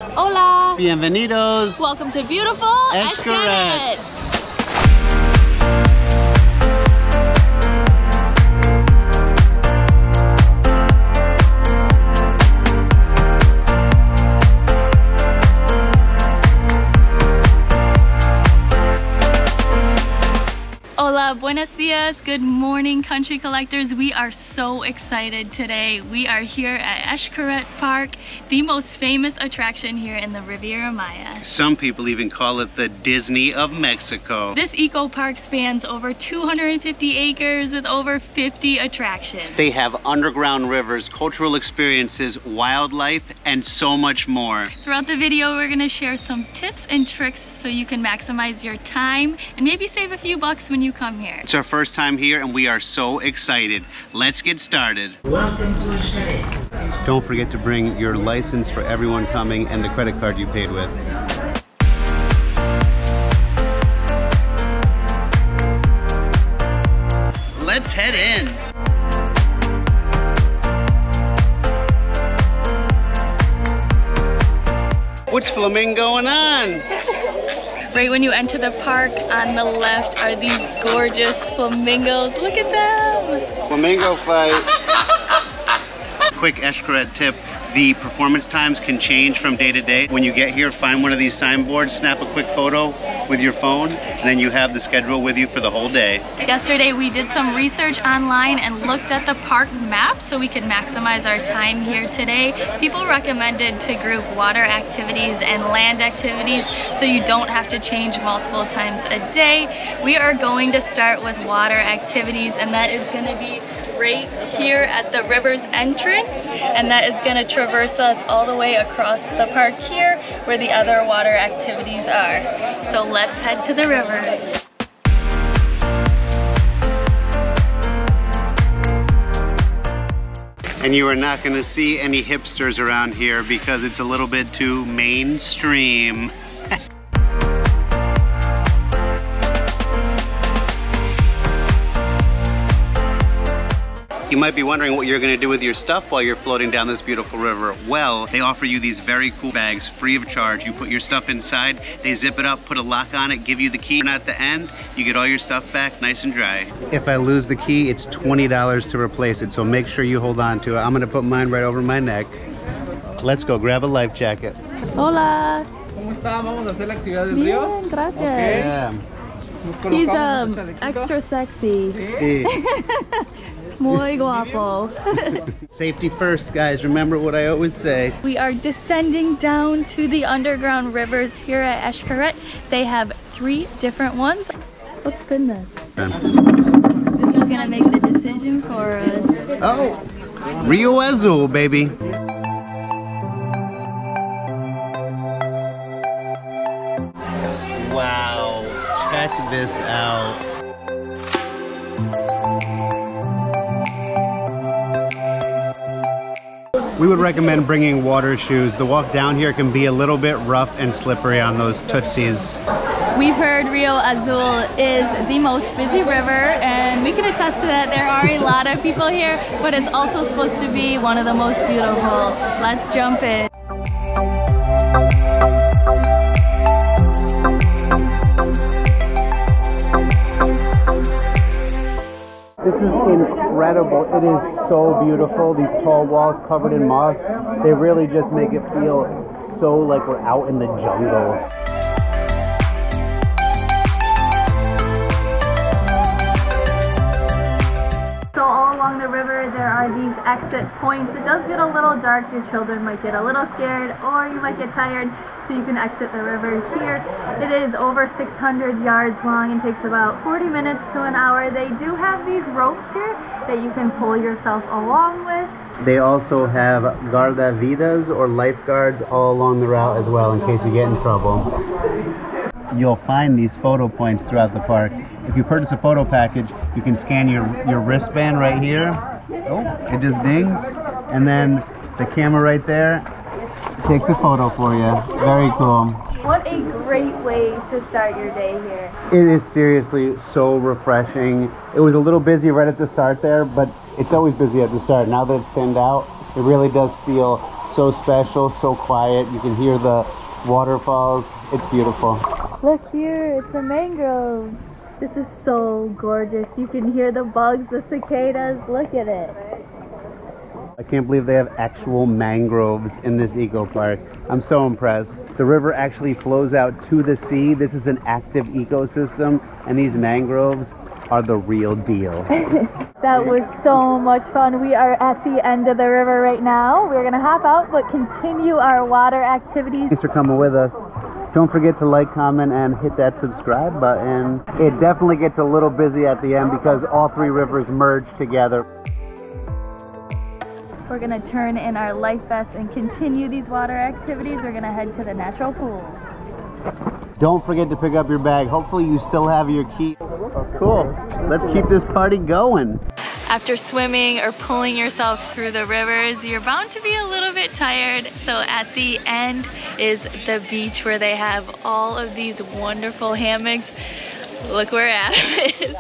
Hola! Bienvenidos! Welcome to beautiful XCARET! Hola, buenos dias, good morning country collectors. We are so excited today. We are here at XCARET Park, the most famous attraction here in the Riviera Maya. Some people even call it the Disney of Mexico. This eco park spans over 250 acres with over 50 attractions. They have underground rivers, cultural experiences, wildlife, and so much more. Throughout the video, we're gonna share some tips and tricks so you can maximize your time and maybe save a few bucks when you come here. It's our first time here and we are so excited. Let's get started. Welcome to Xcaret. Don't forget to bring your license for everyone coming and the credit card you paid with. Let's head in. What's flamingoing on? Right when you enter the park, on the left are these gorgeous flamingos. Look at them! Flamingo fight. Quick XCARET tip. The performance times can change from day to day. When you get here, find one of these signboards, snap a quick photo with your phone, and then you have the schedule with you for the whole day. Yesterday we did some research online and looked at the park map so we could maximize our time here today. People recommended to group water activities and land activities so you don't have to change multiple times a day. We are going to start with water activities, and that is going to be right here at the river's entrance, and that is going to traverse us all the way across the park here where the other water activities are. So let's head to the rivers. And you are not going to see any hipsters around here because it's a little bit too mainstream. You might be wondering what you're gonna do with your stuff while you're floating down this beautiful river. Well, they offer you these very cool bags free of charge. You put your stuff inside, they zip it up, put a lock on it, give you the key, and at the end, you get all your stuff back nice and dry. If I lose the key, it's $20 to replace it, so make sure you hold on to it. I'm gonna put mine right over my neck. Let's go, grab a life jacket. Hola! ¿Cómo está? Vamos a hacer la actividad del río. Bien, gracias. Okay. Yeah. He's extra sexy. Sí. Muy guapo. Safety first, guys. Remember what I always say. We are descending down to the underground rivers here at XCARET. They have 3 different ones. Let's spin this. This is gonna make the decision for us. Oh, Rio Azul, baby. Wow, check this out. We would recommend bringing water shoes. The walk down here can be a little bit rough and slippery on those tootsies. We've heard Rio Azul is the most busy river, and we can attest to that. There are a lot of people here, but it's also supposed to be one of the most beautiful. Let's jump in. This is incredible. It is so beautiful. These tall walls covered in moss, they really just make it feel so like we're out in the jungle. So all along the river there are these exit points. It does get a little dark. Your children might get a little scared, or you might get tired, so you can exit the river here. It is over 600 yards long and takes about 40 minutes to an hour. They do have these ropes here that you can pull yourself along with. They also have guardavidas or lifeguards all along the route as well in case you get in trouble. You'll find these photo points throughout the park. If you purchase a photo package, you can scan your wristband right here. Oh, it just dinged. And then the camera right there takes a photo for you. Very cool. What a great way to start your day here. It is seriously so refreshing. It was a little busy right at the start there, but it's always busy at the start. Now that it's thinned out, it really does feel so special, so quiet. You can hear the waterfalls. It's beautiful. Look here, it's a mangrove. This is so gorgeous. You can hear the bugs, the cicadas. Look at it. I can't believe they have actual mangroves in this eco park. I'm so impressed. The river actually flows out to the sea. This is an active ecosystem, and these mangroves are the real deal. That was so much fun. We are at the end of the river right now. We're gonna hop out but continue our water activities. Thanks for coming with us. Don't forget to like, comment, and hit that subscribe button. It definitely gets a little busy at the end because all three rivers merge together. We're gonna turn in our life vests and continue these water activities. We're gonna head to the natural pool. Don't forget to pick up your bag. Hopefully you still have your key. Cool. Let's keep this party going. After swimming or pulling yourself through the rivers, you're bound to be a little bit tired. So at the end is the beach where they have all of these wonderful hammocks. Look where Adam is.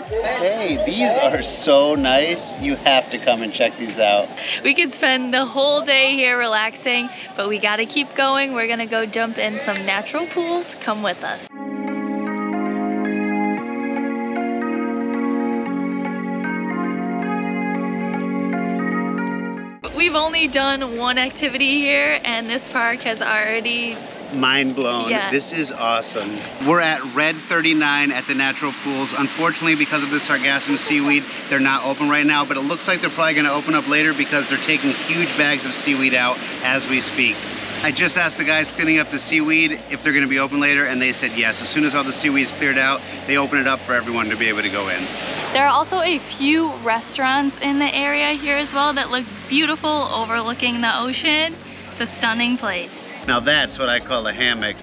Hey, these are so nice. You have to come and check these out. We could spend the whole day here relaxing, but we gotta keep going. We're gonna go jump in some natural pools. Come with us. We've only done one activity here, and this park has already mind blown. Yeah. This is awesome. We're at Red 39 at the natural pools. Unfortunately, because of the sargassum seaweed, they're not open right now, but it looks like they're probably gonna open up later because they're taking huge bags of seaweed out as we speak. I just asked the guys cleaning up the seaweed if they're gonna be open later, and they said yes. As soon as all the seaweed is cleared out, they open it up for everyone to be able to go in. There are also a few restaurants in the area here as well that look beautiful overlooking the ocean. It's a stunning place. Now that's what I call a hammock.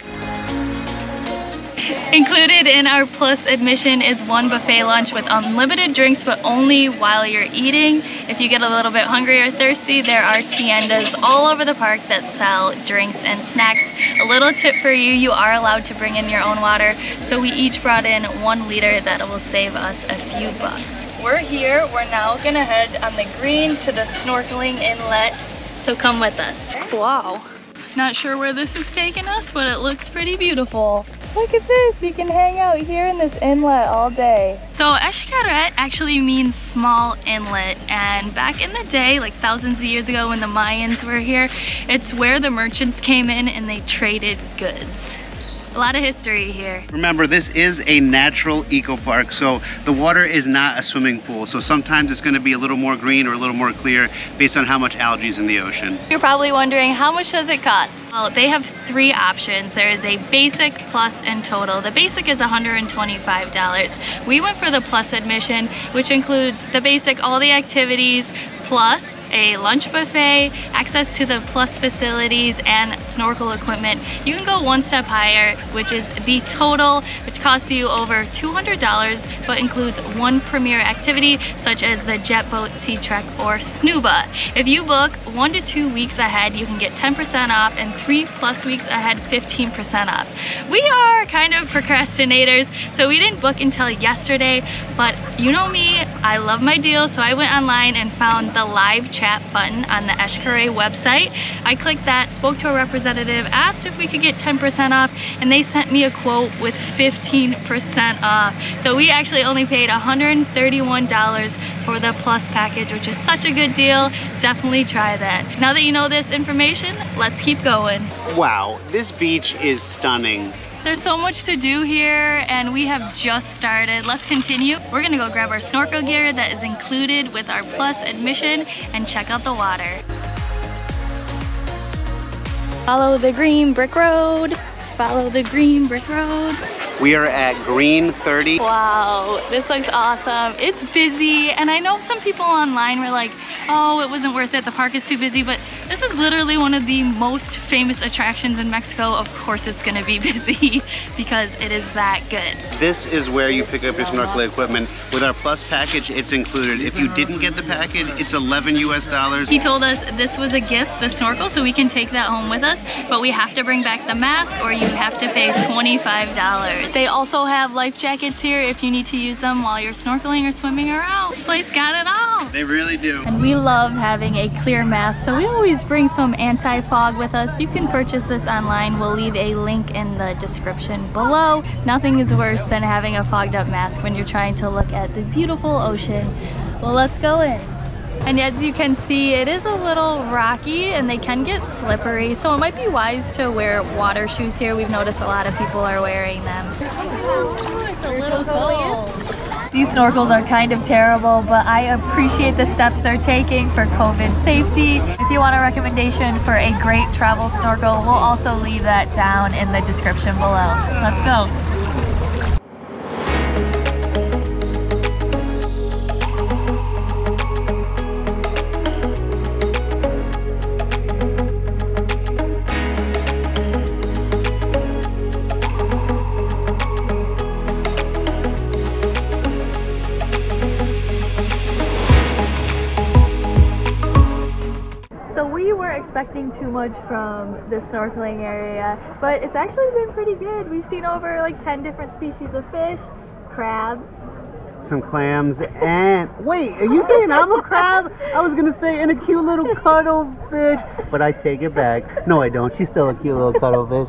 Included in our plus admission is one buffet lunch with unlimited drinks, but only while you're eating. If you get a little bit hungry or thirsty, there are tiendas all over the park that sell drinks and snacks. A little tip for you, you are allowed to bring in your own water, so we each brought in 1 liter that will save us a few bucks. We're here, we're now gonna head on the green to the snorkeling inlet, so come with us. Wow. Not sure where this is taking us, but it looks pretty beautiful. Look at this, you can hang out here in this inlet all day. So Xcaret actually means small inlet, and back in the day, like thousands of years ago when the Mayans were here, it's where the merchants came in and they traded goods. A lot of history here. Remember, this is a natural eco park, so the water is not a swimming pool. So sometimes it's gonna be a little more green or a little more clear based on how much algae is in the ocean. You're probably wondering, how much does it cost? Well, they have 3 options. There is a basic, plus, and total. The basic is $125. We went for the plus admission, which includes the basic, all the activities, plus a lunch buffet, access to the plus facilities, and snorkel equipment. You can go one step higher, which is the total, which costs you over $200, but includes 1 premier activity, such as the jet boat, sea trek, or snuba. If you book 1 to 2 weeks ahead, you can get 10% off, and 3+ weeks ahead, 15% off. We are kind of procrastinators, so we didn't book until yesterday, but you know me, I love my deals, so I went online and found the live chat button on the Xcaret website. I clicked that, spoke to a representative, asked if we could get 10% off, and they sent me a quote with 15% off. So we actually only paid $131 for the plus package, which is such a good deal. Definitely try that. Now that you know this information, let's keep going. Wow, this beach is stunning. There's so much to do here, and we have just started. Let's continue. We're gonna go grab our snorkel gear that is included with our plus admission and check out the water. Follow the green brick road. Follow the green brick road. We are at Green 30. Wow, this looks awesome. It's busy, and I know some people online were like, oh, it wasn't worth it, the park is too busy, but this is literally one of the most famous attractions in Mexico. Of course it's gonna be busy because it is that good. This is where you pick up your snorkel equipment. With our plus package, it's included. If you didn't get the package, it's $11 US. He told us this was a gift, the snorkel, so we can take that home with us, but we have to bring back the mask or you have to pay $25. They also have life jackets here if you need to use them while you're snorkeling or swimming around. This place got it all. They really do. And we love having a clear mask, so we always bring some anti-fog with us. You can purchase this online. We'll leave a link in the description below. Nothing is worse than having a fogged up mask when you're trying to look at the beautiful ocean. Well, let's go in. And as you can see, it is a little rocky and they can get slippery, so it might be wise to wear water shoes here. We've noticed a lot of people are wearing them. It's a little cold. These snorkels are kind of terrible, but I appreciate the steps they're taking for COVID safety. If you want a recommendation for a great travel snorkel, we'll also leave that down in the description below. Let's go. Expecting too much from this snorkeling area, but it's actually been pretty good. We've seen over like 10 different species of fish, crabs, some clams, and wait, are you saying I'm a crab? I was gonna say, and a cute little cuttlefish, but I take it back. No, I don't. She's still a cute little cuttlefish.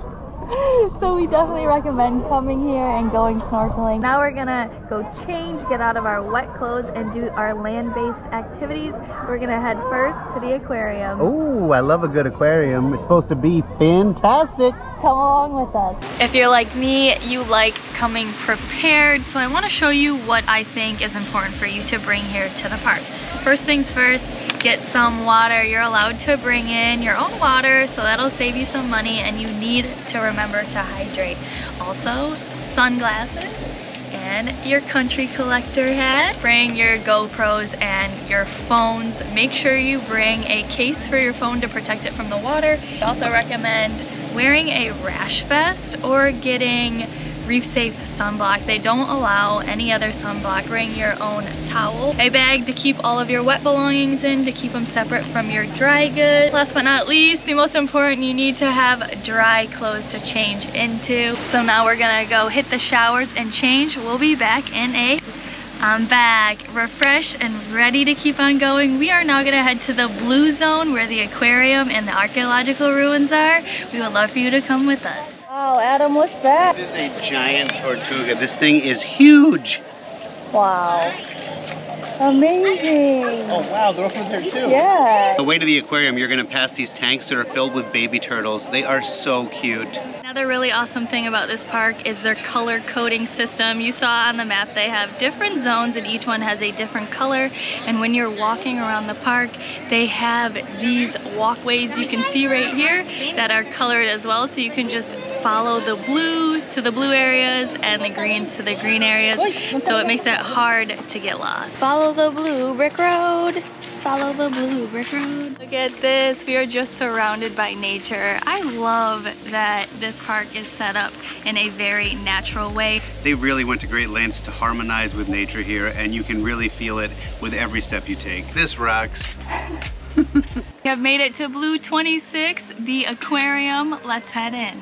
So we definitely recommend coming here and going snorkeling. Now we're gonna go change, get out of our wet clothes, and do our land-based activities. We're gonna head first to the aquarium. Oh, I love a good aquarium. It's supposed to be fantastic. Come along with us. If you're like me, you like coming prepared, so I want to show you what I think is important for you to bring here to the park. First things first, get some water. You're allowed to bring in your own water, so that'll save you some money, and you need to remember to hydrate. Also, sunglasses and your country collector hat. Bring your GoPros and your phones. Make sure you bring a case for your phone to protect it from the water. I also recommend wearing a rash vest or getting Reef Safe sunblock. They don't allow any other sunblock. Bring your own towel. A bag to keep all of your wet belongings in, to keep them separate from your dry goods. Last but not least, the most important, you need to have dry clothes to change into. So now we're gonna go hit the showers and change. We'll be back in a I'm back, refreshed and ready to keep on going. We are now gonna head to the blue zone where the aquarium and the archaeological ruins are. We would love for you to come with us. Oh, Adam, what's that? It is a giant tortuga. This thing is huge. Wow. Amazing. Oh wow, they're over there too. Yeah. On the way to the aquarium, you're gonna pass these tanks that are filled with baby turtles. They are so cute. Another really awesome thing about this park is their color coding system. You saw on the map they have different zones and each one has a different color. And when you're walking around the park, they have these walkways you can see right here that are colored as well. So you can just follow the blue to the blue areas and the greens to the green areas. So it makes it hard to get lost. Follow the blue brick road. Follow the blue brick road. Look at this, we are just surrounded by nature. I love that this park is set up in a very natural way. They really went to great lengths to harmonize with nature here, and you can really feel it with every step you take. This rocks. We have made it to Blue 26, the aquarium. Let's head in.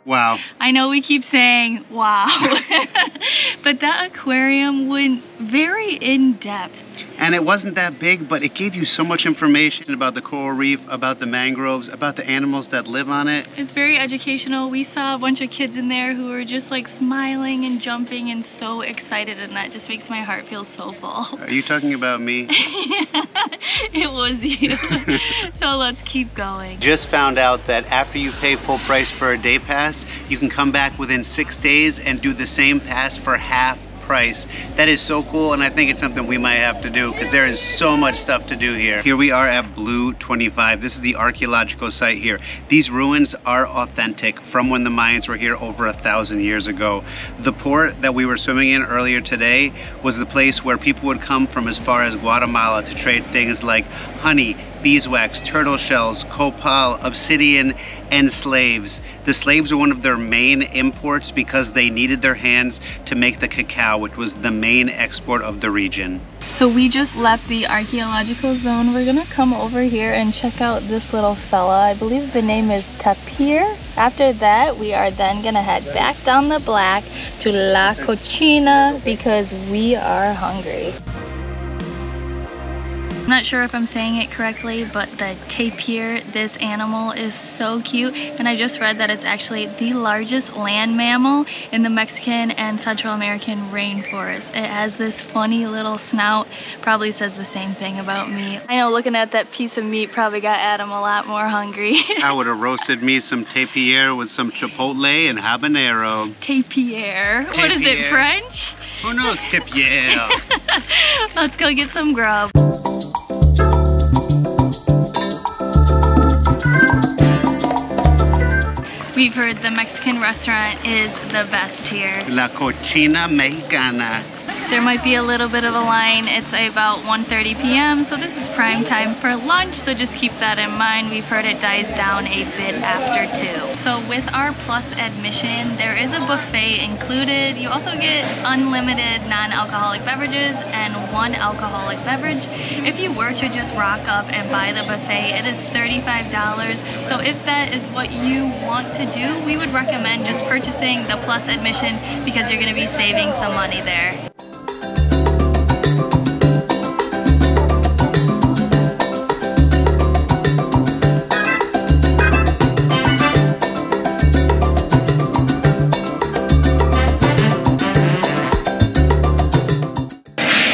Wow. I know we keep saying wow, but that aquarium went very in depth. And it wasn't that big, but it gave you so much information about the coral reef, about the mangroves, about the animals that live on it. It's very educational. We saw a bunch of kids in there who were just like smiling and jumping and so excited, and that just makes my heart feel so full. Are you talking about me? Yeah, it was you. So let's keep going. Just found out that after you pay full price for a day pass, you can come back within 6 days and do the same pass for half price. That is so cool, and I think it's something we might have to do because there is so much stuff to do here. Here we are at Blue 25. This is the archaeological site here. These ruins are authentic from when the Mayans were here over 1,000 years ago. The port that we were swimming in earlier today was the place where people would come from as far as Guatemala to trade things like honey, beeswax, turtle shells, copal, obsidian, and slaves. The slaves were one of their main imports because they needed their hands to make the cacao, which was the main export of the region. So we just left the archaeological zone. We're gonna come over here and check out this little fella. I believe the name is Tapir. After that, we are then gonna head back down the black to La Cochina because we are hungry. I'm not sure if I'm saying it correctly, but the tapir, this animal is so cute, and I just read that it's actually the largest land mammal in the Mexican and Central American rainforest. It has this funny little snout, probably says the same thing about me. I know looking at that piece of meat probably got Adam a lot more hungry. I would have roasted me some tapir with some chipotle and habanero. Tapir. What is it, French? Who knows, tapir? Let's go get some grub. We've heard the Mexican restaurant is the best here. La Cochina Mexicana. There might be a little bit of a line. It's about 1:30 p.m. so this is prime time for lunch, so just keep that in mind. We've heard it dies down a bit after 2. So with our plus admission, there is a buffet included. You also get unlimited non-alcoholic beverages and 1 alcoholic beverage. If you were to just rock up and buy the buffet, it is $35. So if that is what you want to do, we would recommend just purchasing the plus admission because you're going to be saving some money there.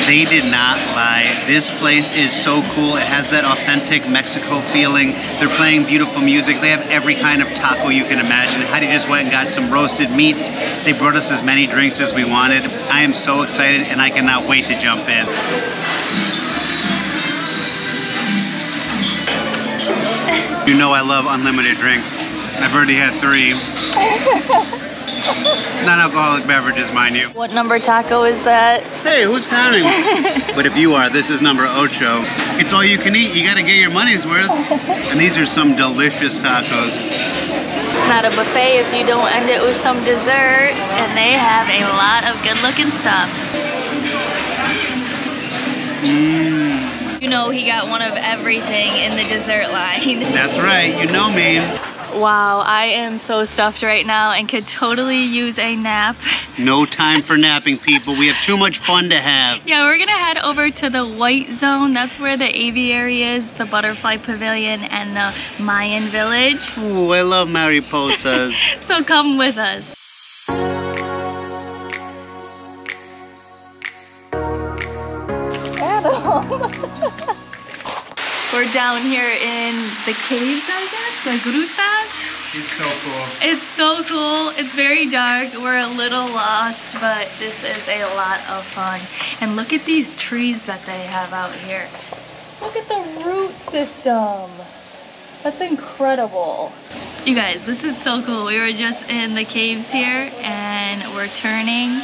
They did not lie. This place is so cool. It has that authentic Mexico feeling. They're playing beautiful music. They have every kind of taco you can imagine. Heidi just went and got some roasted meats. They brought us as many drinks as we wanted. I am so excited and I cannot wait to jump in. You know I love unlimited drinks. I've already had 3. Non-alcoholic beverages, mind you. What number taco is that? Hey, who's counting? But if you are, this is number 8. It's all you can eat. You gotta get your money's worth. And these are some delicious tacos. It's not a buffet if you don't end it with some dessert, and they have a lot of good-looking stuff. You know he got one of everything in the dessert line. That's right, you know me. Wow, I am so stuffed right now and could totally use a nap. No time for napping, people. We have too much fun to have. Yeah, we're gonna head over to the white zone. That's where the aviary is, the butterfly pavilion, and the Mayan village. Ooh, I love mariposas. So come with us. Adam! We're down here in the caves, I guess, the grutas. It's so cool. It's so cool. It's very dark. We're a little lost, but this is a lot of fun. And look at these trees that they have out here. Look at the root system. That's incredible. You guys, this is so cool. We were just in the caves here and we're turning.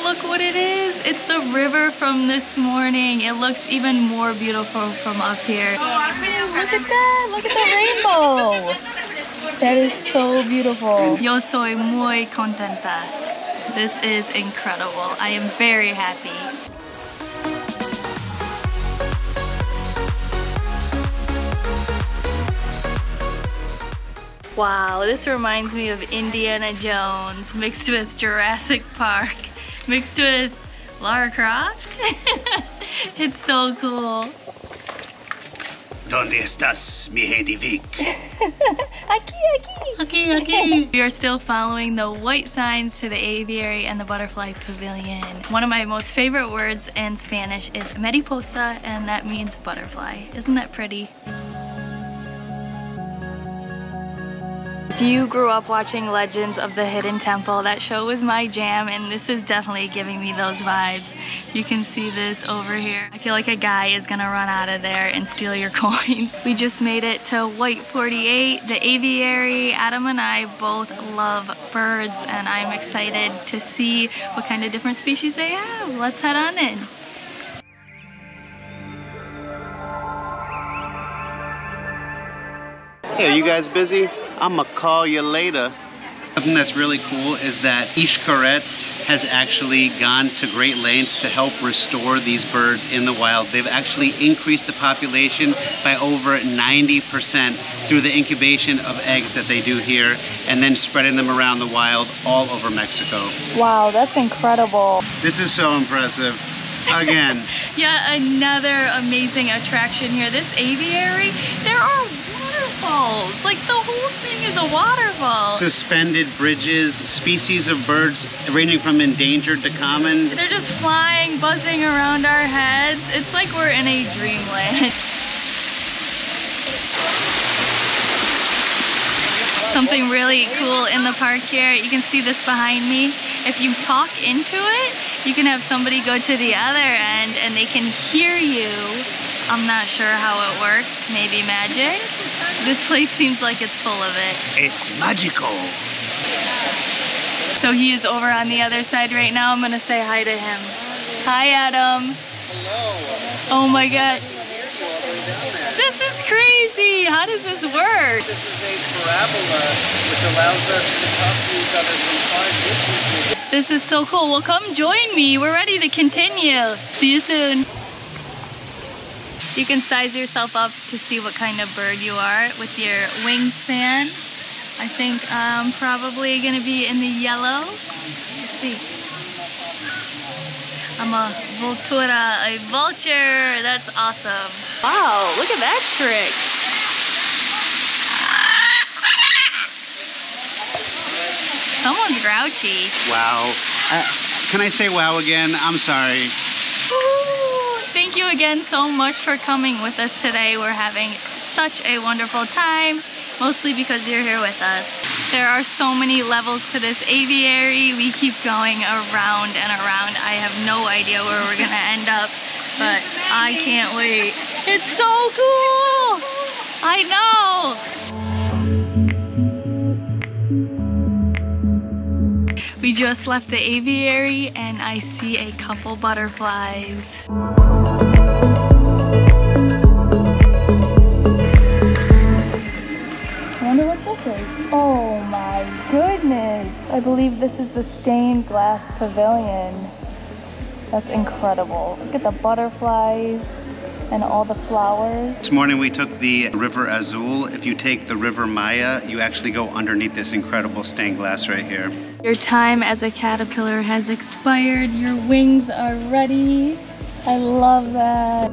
Look what it is. It's the river from this morning. It looks even more beautiful from up here. Look at that. Look at the rainbow. That is so beautiful. Yo soy muy contenta. This is incredible. I am very happy. Wow, this reminds me of Indiana Jones mixed with Jurassic Park. Mixed with Lara Croft. It's so cool. ¿Dónde estás, mi Heidi Vic? Aquí. We are still following the white signs to the aviary and the butterfly pavilion. One of my most favorite words in Spanish is mariposa, and that means butterfly. Isn't that pretty? If you grew up watching Legends of the Hidden Temple, that show was my jam, and this is definitely giving me those vibes. You can see this over here. I feel like a guy is gonna run out of there and steal your coins. We just made it to White 48, the aviary. Adam and I both love birds, and I'm excited to see what kind of different species they have. Let's head on in. Hey, are you guys busy? I'ma call you later. Something that's really cool is that Xcaret has actually gone to great lengths to help restore these birds in the wild. They've actually increased the population by over 90% through the incubation of eggs that they do here and then spreading them around the wild all over Mexico. Wow, that's incredible. This is so impressive. Again. Yeah, another amazing attraction here. This aviary, there are waterfalls. Like the whole thing is a waterfall. Suspended bridges, species of birds ranging from endangered to common. They're just flying, buzzing around our heads. It's like we're in a dreamland. Something really cool in the park here. You can see this behind me. If you talk into it, you can have somebody go to the other end and they can hear you. I'm not sure how it works. Maybe magic? This place seems like it's full of it. It's magical. So he is over on the other side right now. I'm gonna say hi to him. Hi, Adam. Hello. Oh my God. This is crazy. How does this work? This is a parabola which allows us to talk to each other from far distances. This is so cool. Well, come join me. We're ready to continue. See you soon. You can size yourself up to see what kind of bird you are with your wingspan. I think I'm probably gonna be in the yellow. Let's see. I'm a vultura, a vulture. That's awesome. Wow, look at that trick. Someone's grouchy. Wow. Can I say wow again? I'm sorry. Thank you again so much for coming with us today. We're having such a wonderful time, mostly because you're here with us. There are so many levels to this aviary. We keep going around and around. I have no idea where we're gonna end up, but I can't wait. It's so cool! I know! We just left the aviary and I see a couple butterflies. I wonder what this is. Oh my goodness. I believe this is the stained glass pavilion. That's incredible. Look at the butterflies and all the flowers. This morning we took the River Azul. If you take the River Maya, you actually go underneath this incredible stained glass right here. Your time as a caterpillar has expired. Your wings are ready. I love that.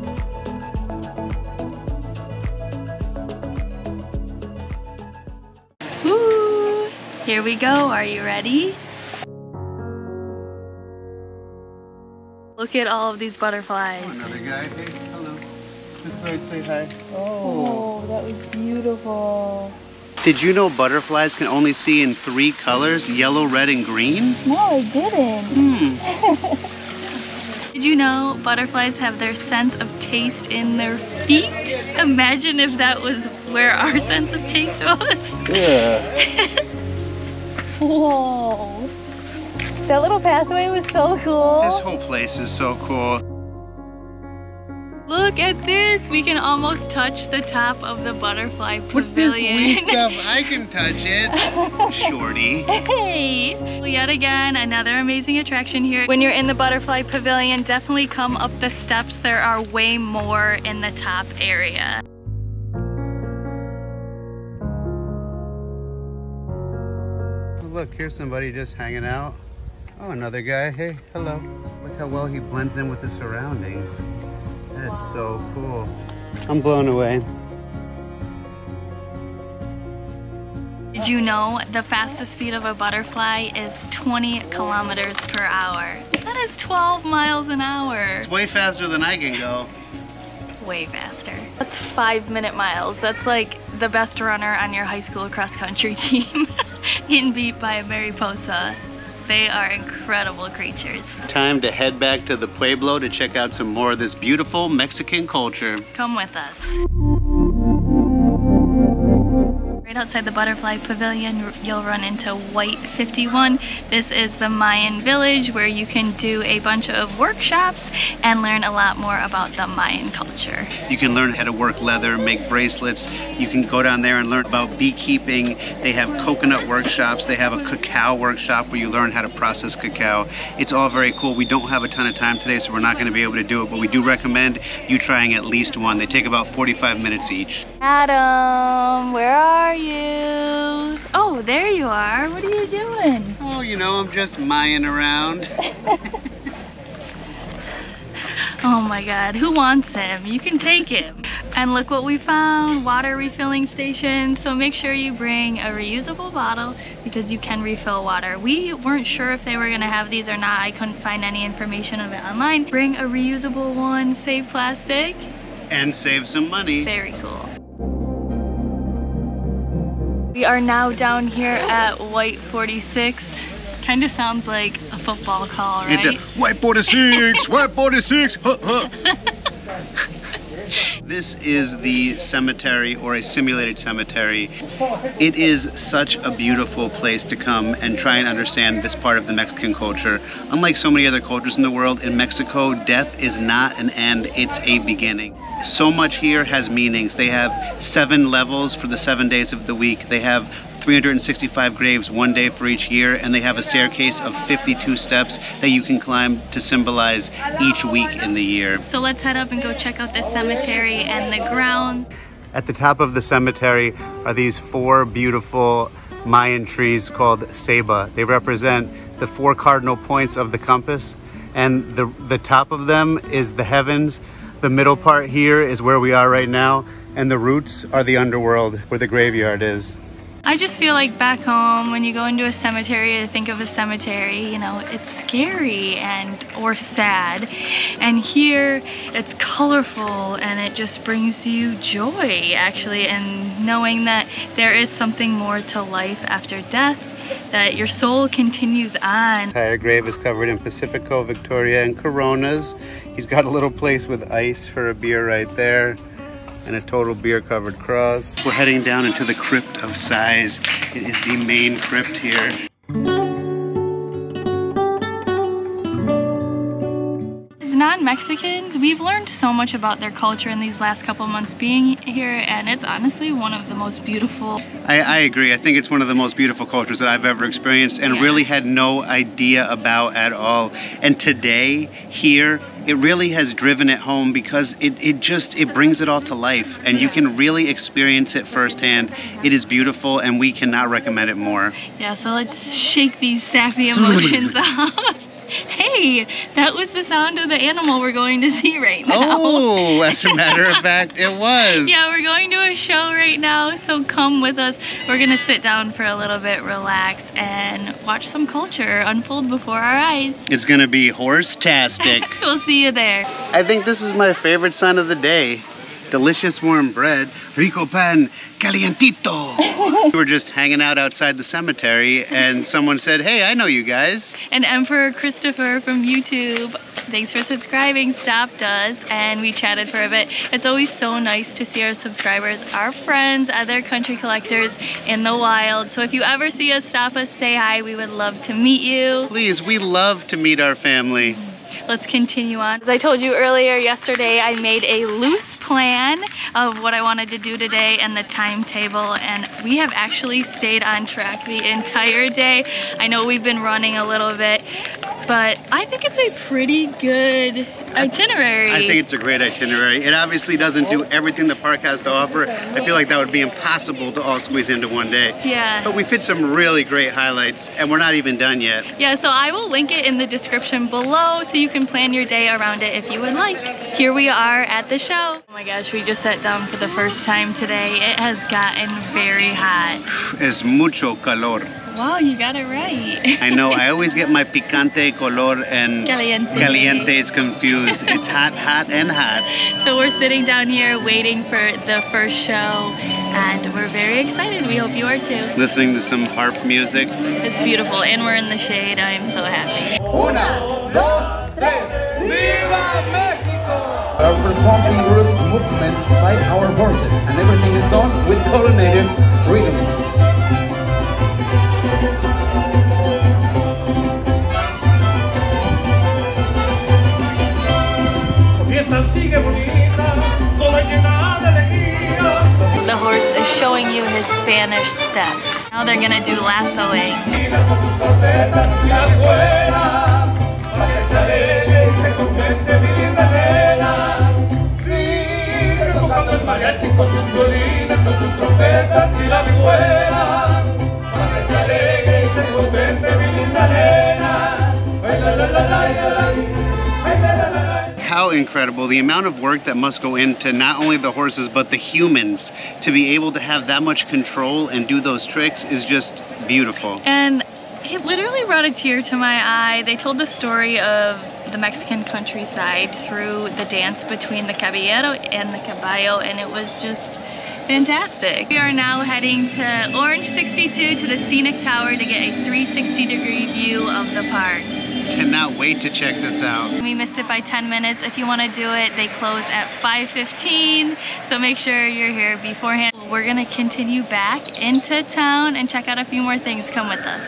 Woo! Here we go. Are you ready? Look at all of these butterflies. Oh, another guy. Hey, hello. This bird, say hi. Oh, that was beautiful. Did you know butterflies can only see in 3 colors, yellow, red, and green? No, I didn't. Did you know butterflies have their sense of taste in their feet? Imagine if that was where our sense of taste was. Yeah. Whoa. That little pathway was so cool. This whole place is so cool. Look at this. We can almost touch the top of the butterfly pavilion. What's this wee stuff? I can touch it. Shorty. Hey! Well, yet again, another amazing attraction here. When you're in the butterfly pavilion, definitely come up the steps. There are way more in the top area. Look, here's somebody just hanging out. Oh, another guy. Hey, hello. Look how well he blends in with the surroundings. That's so cool. I'm blown away. Did you know the fastest speed of a butterfly is 20 kilometers per hour? That is 12 miles an hour. It's way faster than I can go. Way faster. That's 5-minute miles. That's like the best runner on your high school cross-country team getting beat by a Mariposa. They are incredible creatures. Time to head back to the Pueblo to check out some more of this beautiful Mexican culture. Come with us. Right outside the Butterfly Pavilion, you'll run into White 51. This is the Mayan village where you can do a bunch of workshops and learn a lot more about the Mayan culture. You can learn how to work leather, make bracelets. You can go down there and learn about beekeeping. They have coconut workshops. They have a cacao workshop where you learn how to process cacao. It's all very cool. We don't have a ton of time today, so we're not going to be able to do it, but we do recommend you trying at least one. They take about 45 minutes each. Adam, where are you? Oh, there you are. What are you doing? Oh, you know, I'm just Mayan around. Oh my God, who wants him? You can take him. And look what we found, water refilling stations. So make sure you bring a reusable bottle because you can refill water. We weren't sure if they were gonna have these or not. I couldn't find any information of it online. Bring a reusable one, save plastic. And save some money. Very cool. We are now down here at White 46. Kind of sounds like a football call, right? White 46, White 46. This is the cemetery, or a simulated cemetery. It is such a beautiful place to come and try and understand this part of the Mexican culture. Unlike so many other cultures in the world, in Mexico, death is not an end, it's a beginning. So much here has meanings. They have 7 levels for the 7 days of the week. They have 365 graves, 1 day for each year, and they have a staircase of 52 steps that you can climb to symbolize each week in the year. So let's head up and go check out the cemetery and the grounds. At the top of the cemetery are these 4 beautiful Mayan trees called ceiba. They represent the 4 cardinal points of the compass, and the top of them is the heavens. The middle part here is where we are right now, and the roots are the underworld where the graveyard is. I just feel like back home, when you go into a cemetery to think of a cemetery, you know, it's scary or sad. And here, it's colorful and it just brings you joy, actually, and knowing that there is something more to life after death, that your soul continues on. The entire grave is covered in Pacifico, Victoria, and Coronas. He's got a little place with ice for a beer right there, and a total beer-covered cross. We're heading down into the Crypt of Sighs. It is the main crypt here. As non-Mexicans, we've learned so much about their culture in these last couple months being here, and it's honestly one of the most beautiful. I agree. I think it's one of the most beautiful cultures that I've ever experienced and really had no idea about at all. And today, here, it really has driven it home because it brings it all to life, and you can really experience it firsthand. It is beautiful, and we cannot recommend it more. Yeah, so let's shake these sappy emotions off. Hey, that was the sound of the animal we're going to see right now. Oh, as a matter of fact, it was. Yeah, we're going to a show right now, so come with us. We're gonna sit down for a little bit, relax, and watch some culture unfold before our eyes. It's gonna be horse-tastic. We'll see you there. I think this is my favorite sign of the day. Delicious warm bread, rico pan, calientito. We were just hanging out outside the cemetery and someone said, hey, I know you guys. And Emperor Christopher from YouTube, thanks for subscribing, stopped us and we chatted for a bit. It's always so nice to see our subscribers, our friends, other country collectors in the wild. So if you ever see us, stop us, say hi. We would love to meet you. Please, we love to meet our family. Let's continue on. As I told you earlier, yesterday I made a loose plan of what I wanted to do today and the timetable, and we have actually stayed on track the entire day. I know we've been running a little bit, but I think it's a pretty good itinerary. I think it's a great itinerary. It obviously doesn't do everything the park has to offer. I feel like that would be impossible to all squeeze into one day. Yeah. But we fit some really great highlights, and we're not even done yet. Yeah, so I will link it in the description below so you can plan your day around it if you would like. Here we are at the show. Oh my gosh, we just sat down for the first time today. It has gotten very hot. Es mucho calor. Wow, you got it right. I know, I always get my picante, color, and calientes confused. It's hot, hot, and hot. So we're sitting down here waiting for the first show, and we're very excited. We hope you are too. Listening to some harp music. It's beautiful, and we're in the shade. I am so happy. Una, dos, tres. ¡Viva México! perform in group movements by our horses, and everything is done with coordinated rhythm. The horse is showing you his Spanish step. Now they're gonna do lassoing. How incredible, the amount of work that must go into not only the horses but the humans to be able to have that much control and do those tricks is just beautiful. And it literally brought a tear to my eye. They told the story of the Mexican countryside through the dance between the caballero and the caballo, and it was just fantastic. We are now heading to Orange 62 to the scenic tower to get a 360-degree view of the park. Cannot wait to check this out. We missed it by 10 minutes. If you want to do it, they close at 5:15, so make sure you're here beforehand. We're gonna continue back into town and check out a few more things. Come with us.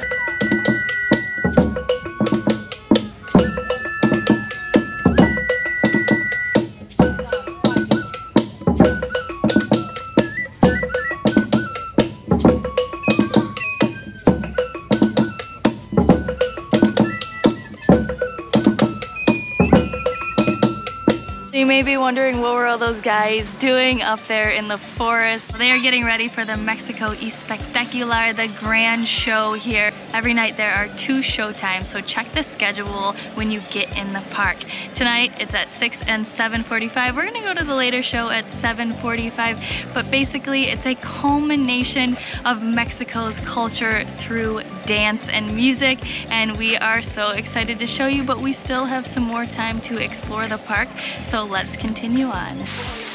You may be wondering, what were all those guys doing up there in the forest? They are getting ready for the Mexico Espectacular, the grand show here. Every night there are 2 show times, so check the schedule when you get in the park. Tonight it's at 6 and 7:45. We're gonna go to the later show at 7:45, but basically it's a culmination of Mexico's culture through dance and music, and we are so excited to show you, but we still have some more time to explore the park, so let's continue on.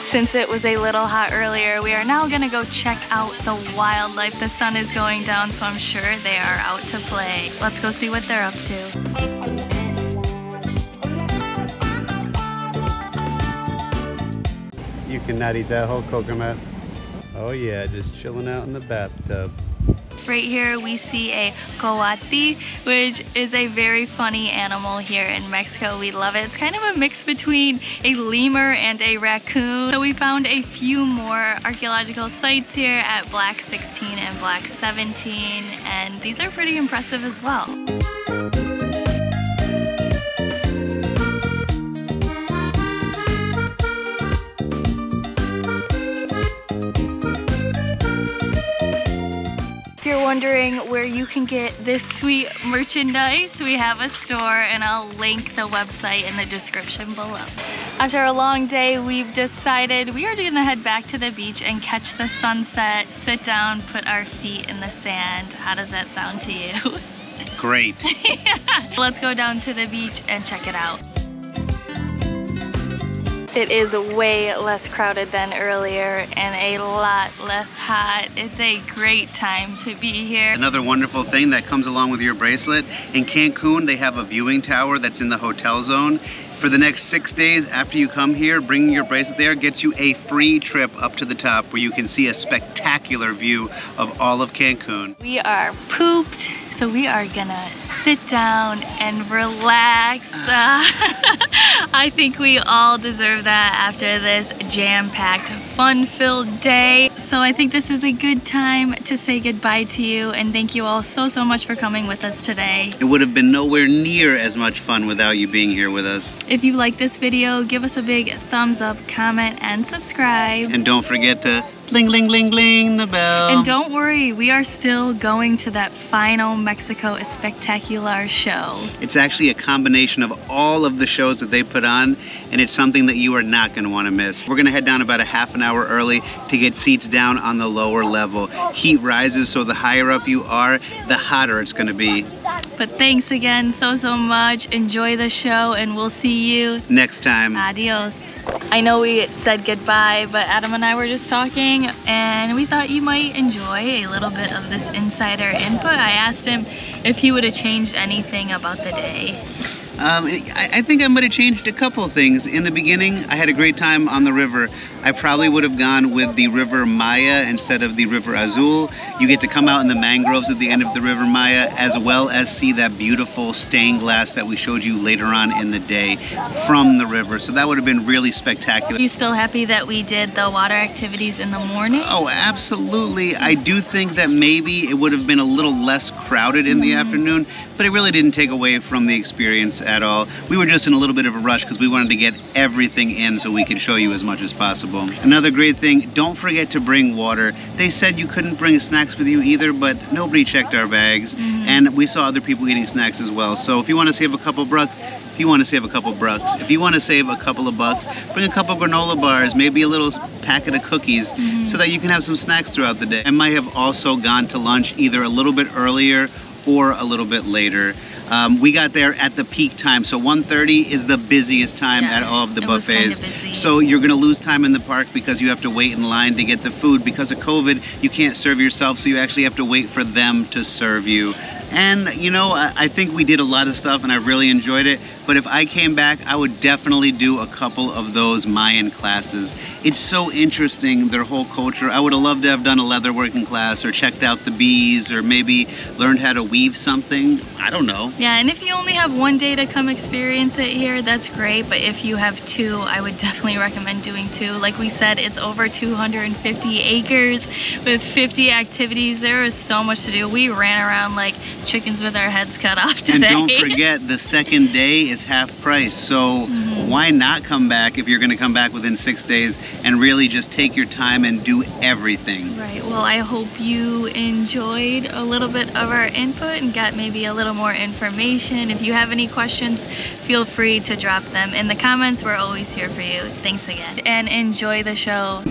Since it was a little hot earlier, we are now gonna go check out the wildlife. The sun is going down, so I'm sure they are out to play. Let's go see what they're up to. You cannot eat that whole coconut. Oh yeah, just chilling out in the bathtub. Right here we see a coati, which is a very funny animal here in Mexico. We love it. It's kind of a mix between a lemur and a raccoon. So we found a few more archaeological sites here at Black 16 and Black 17, and these are pretty impressive as well. If you're wondering where you can get this sweet merchandise, we have a store, and I'll link the website in the description below. After a long day, we've decided we are gonna head back to the beach and catch the sunset, sit down, put our feet in the sand. How does that sound to you? Great. Let's go down to the beach and check it out. It is way less crowded than earlier and a lot less hot. It's a great time to be here. Another wonderful thing that comes along with your bracelet, in Cancun they have a viewing tower that's in the hotel zone. For the next 6 days after you come here, bringing your bracelet there gets you a free trip up to the top where you can see a spectacular view of all of Cancun. We are pooped, so we are gonna sit down and relax. I think we all deserve that after this jam-packed, fun-filled day. So I think this is a good time to say goodbye to you, and thank you all so much for coming with us today. It would have been nowhere near as much fun without you being here with us. If you like this video, give us a big thumbs up, comment, and subscribe. And don't forget to bling, bling, bling, bling the bell. And don't worry, we are still going to that final Mexico Espectacular show. It's actually a combination of all of the shows that they put on, and it's something that you are not going to want to miss. We're going to head down about a half an hour early to get seats down on the lower level. Heat rises, so the higher up you are, the hotter it's going to be. But thanks again so much. Enjoy the show, and we'll see you next time. Adios. I know we said goodbye, but Adam and I were just talking, and we thought you might enjoy a little bit of this insider input. I asked him if he would have changed anything about the day. I think I might have changed a couple of things. In the beginning, I had a great time on the river. I probably would have gone with the River Maya instead of the River Azul. You get to come out in the mangroves at the end of the River Maya, as well as see that beautiful stained glass that we showed you later on in the day from the river. So that would have been really spectacular. Are you still happy that we did the water activities in the morning? Oh, absolutely. I do think that maybe it would have been a little less crowded in the afternoon, but it really didn't take away from the experience at all. We were just in a little bit of a rush because we wanted to get everything in so we could show you as much as possible. Another great thing, don't forget to bring water. They said you couldn't bring snacks with you either, but nobody checked our bags, and we saw other people eating snacks as well. So if you want to save a couple bucks, if you want to save a couple bucks, if you want to save a couple of bucks, bring a couple granola bars, maybe a little packet of cookies, so that you can have some snacks throughout the day. I might have also gone to lunch either a little bit earlier or a little bit later. We got there at the peak time, so 1:30 is the busiest time at all of the buffets. So you're gonna lose time in the park because you have to wait in line to get the food. Because of COVID, you can't serve yourself, so you actually have to wait for them to serve you. And you know, I think we did a lot of stuff and I really enjoyed it, but if I came back, I would definitely do a couple of those Mayan classes. It's so interesting, their whole culture. I would have loved to have done a leatherworking class or checked out the bees or maybe learned how to weave something. I don't know. Yeah, and if you only have one day to come experience it here, that's great, but if you have two, I would definitely recommend doing two. Like we said, it's over 250 acres with 50 activities. There is so much to do. We ran around like chickens with our heads cut off today. And don't forget, the second day is half price, so why not come back if you're going to come back within 6 days and really just take your time and do everything. Right, well, I hope you enjoyed a little bit of our input and got maybe a little more information. If you have any questions, feel free to drop them in the comments. We're always here for you. Thanks again, and enjoy the show.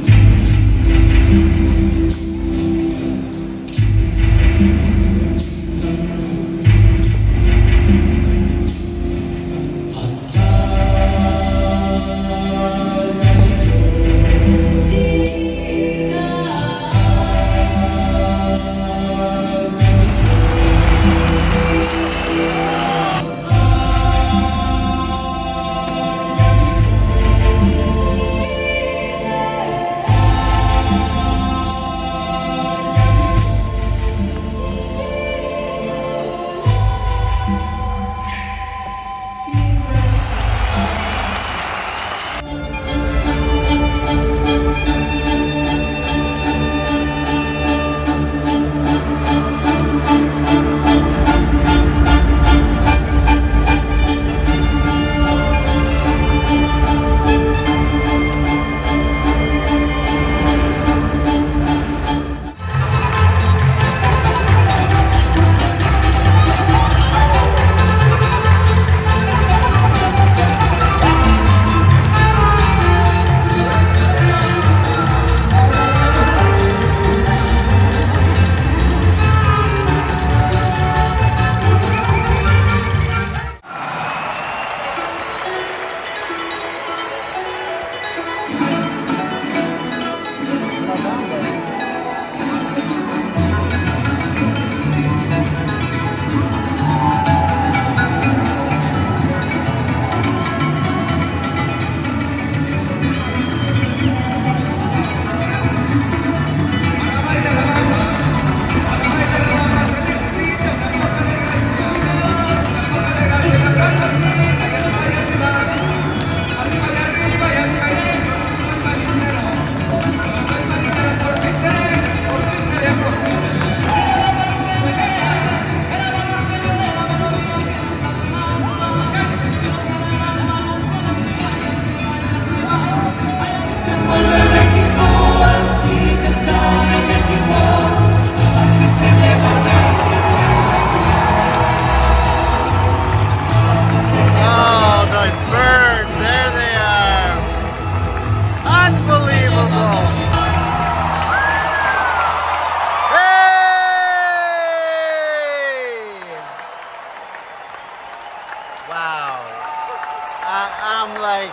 I'm like,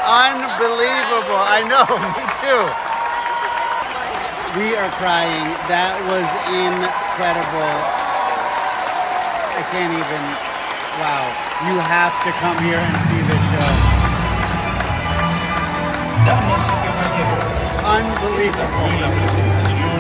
unbelievable. I know, me too. We are crying. That was incredible. I can't even. Wow. You have to come here and see this show. Damas y caballeros, esta fue la Unbelievable. presentación